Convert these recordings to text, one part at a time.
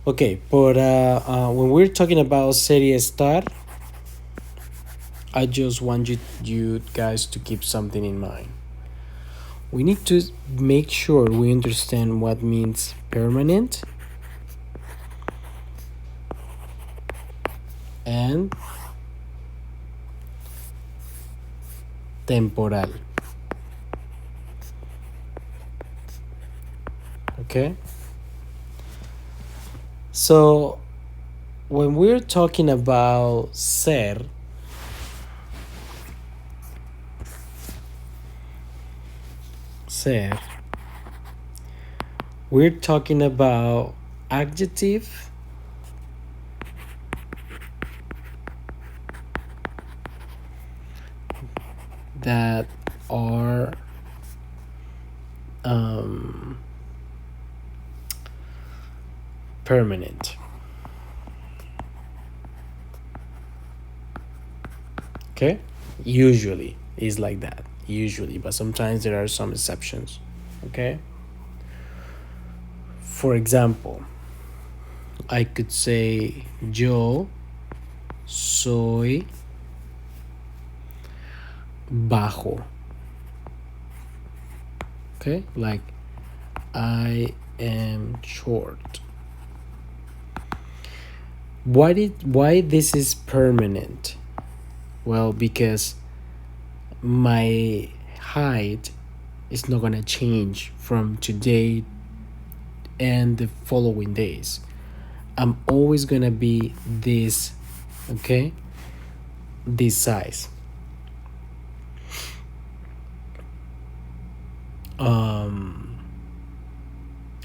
Okay, but when we're talking about serie Estar, I just want you guys to keep something in mind. We need to make sure we understand what means permanent and temporal. Okay? So, when we're talking about ser, we're talking about adjective that are permanent. Okay? Usually is like that. Usually, but sometimes there are some exceptions. Okay? For example, I could say yo soy bajo. Okay? Like I am short. Why this is permanent? Well, because my height is not gonna change from today and the following days. I'm always gonna be this, okay? This size.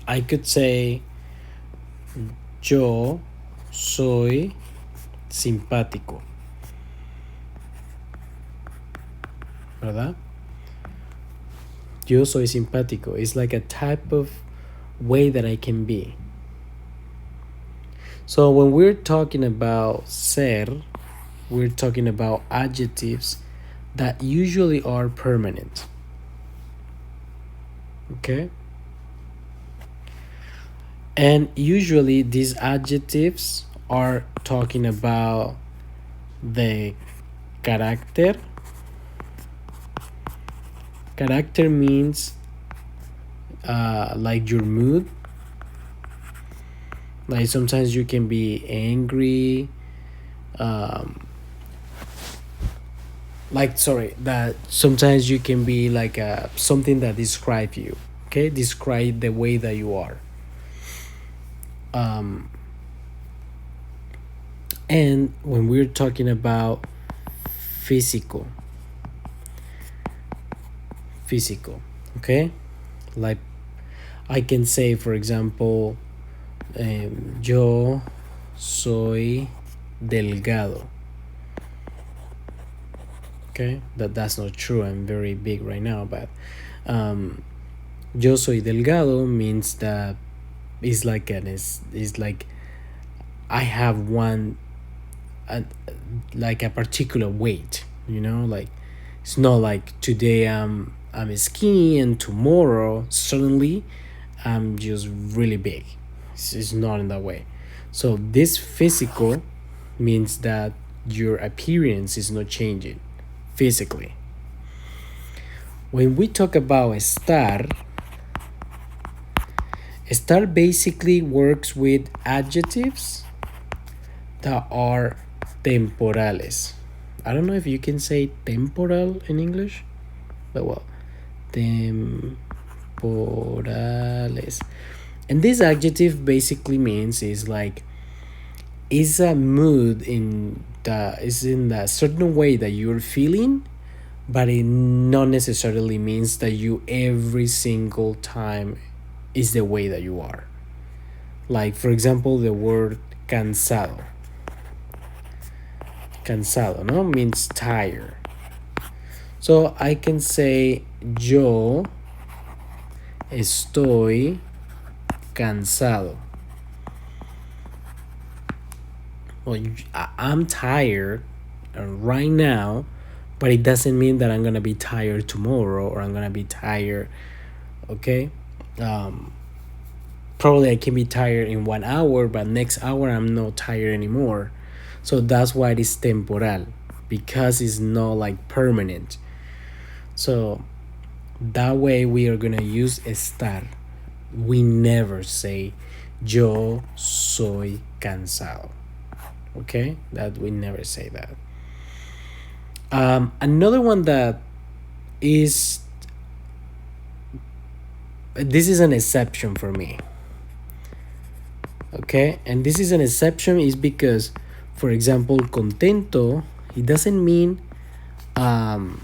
I could say yo soy simpático, ¿verdad? Yo soy simpático. It's like a type of way that I can be. So when we're talking about ser, we're talking about adjectives that usually are permanent. Okay? And usually these adjectives are talking about the character. Character means like your mood. Like sometimes you can be angry. That sometimes you can be like something that describe you. Okay, describe the way that you are. And when we're talking about physical, okay, like I can say, for example, yo soy delgado. Okay, that's not true. I'm very big right now, but yo soy delgado means that it's like it's like I have one like a particular weight, like it's not like today I'm skinny and tomorrow suddenly I'm just really big. It's not in that way. So this physical means that your appearance is not changing physically. When we talk about estar basically works with adjectives that are temporales. I don't know if you can say temporal in English, but well, temporales. And this adjective basically means is like is a mood is in a certain way that you're feeling, but it not necessarily means that you every single time is the way that you are. Like for example, the word cansado. Cansado, no, means tired. So I can say yo estoy cansado. Well, I'm tired right now, but it doesn't mean that I'm gonna be tired tomorrow or I'm gonna be tired. Okay, probably I can be tired in 1 hour, but next hour I'm not tired anymore. So that's why it is temporal, because it's not like permanent. So that way we are gonna use estar. We never say yo soy cansado. Okay, that we never say that. Another one that is, this is an exception for me. Okay, and this is an exception is because, for example, contento, it doesn't mean um,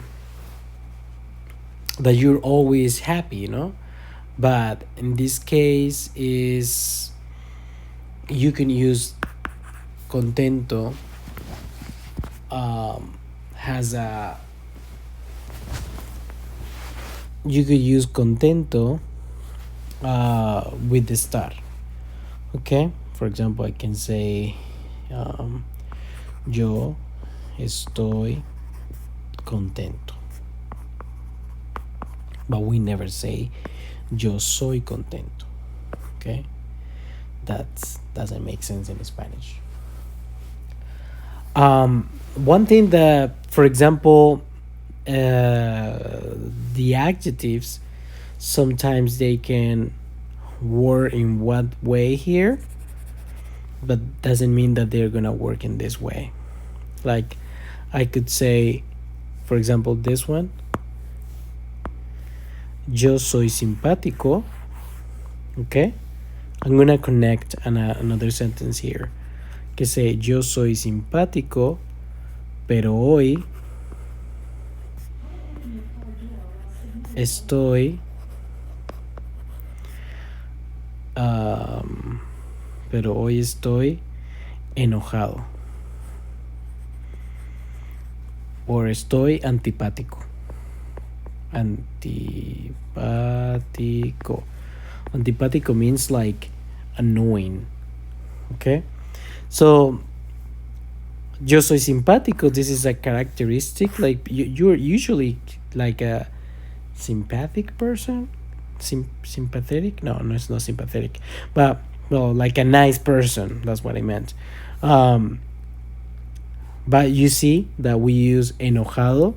that you're always happy, but in this case is, you can use contento, has a, you could use contento with the star. Okay, for example, I can say yo estoy contento, but we never say yo soy contento. Okay, that doesn't make sense in Spanish. One thing that, for example, the adjectives, sometimes they can work in one way here, but doesn't mean that they're gonna work in this way. Like I could say, for example, this one, yo soy simpático. Okay, I'm gonna connect another sentence here que say yo soy simpático, pero hoy estoy pero hoy estoy enojado, o estoy antipático. Antipático means like annoying. Okay, so yo soy simpático, this is a characteristic, like you're usually like a sympathetic person. Sympathetic, no, it's not sympathetic, but well, like a nice person, that's what I meant. But you see that we use enojado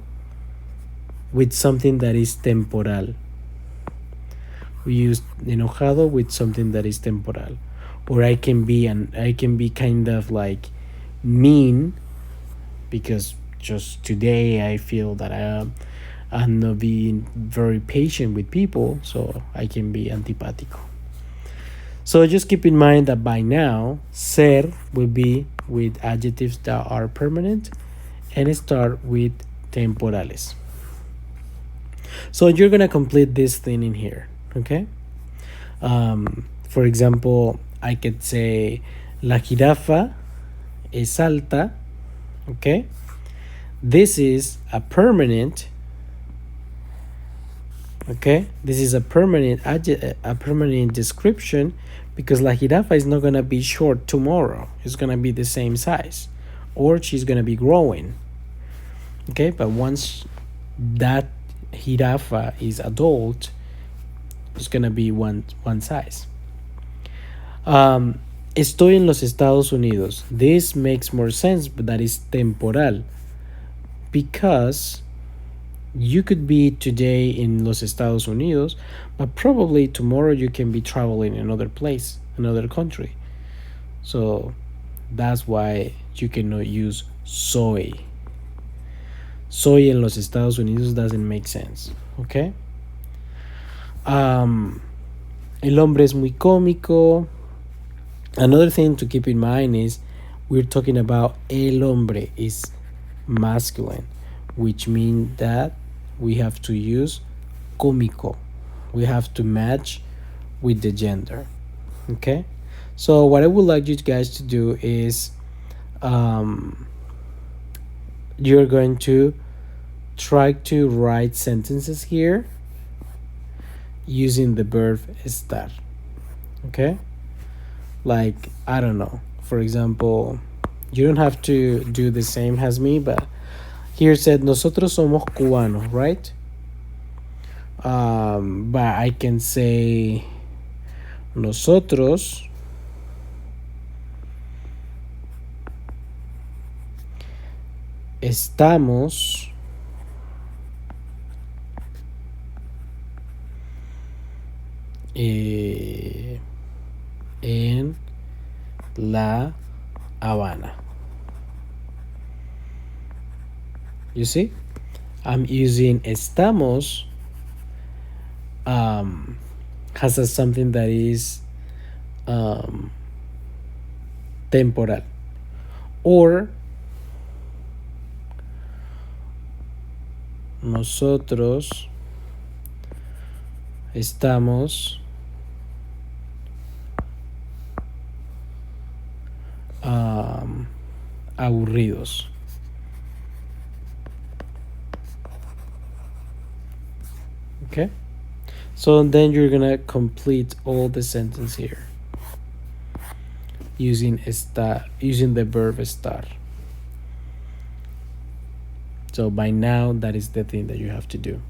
with something that is temporal. We use enojado with something that is temporal. Or I can be kind of like mean, because just today I feel that I'm not being very patient with people, so I can be antipático. So just keep in mind that by now, ser will be with adjectives that are permanent and start with temporales. So you're gonna complete this thing in here, okay? For example, I could say la jirafa es alta, okay? This is a permanent, okay? This is a permanent description, because la jirafa is not gonna be short tomorrow. It's gonna be the same size, or she's gonna be growing, okay? But once that jirafa is adult, it's gonna be one size. Estoy en los Estados Unidos. This makes more sense, but that is temporal, because you could be today in los Estados Unidos, but probably tomorrow you can be traveling another place, another country. So that's why you cannot use soy. Soy en los Estados Unidos doesn't make sense, okay? El hombre es muy cómico. Another thing to keep in mind is we're talking about el hombre is masculine, which means that we have to use cómico. We have to match with the gender, okay? So what I would like you guys to do is you're going to try to write sentences here using the verb estar, okay? Like, I don't know, for example, you don't have to do the same as me, but here said nosotros somos cubanos, right? But I can say Nosotros estamos en La Habana. You see? I'm using estamos has a something that is um, temporal. Or nosotros estamos aburridos. Okay? So then you're gonna complete all the sentence here using estar, using the verb estar. So by now, that is the thing that you have to do.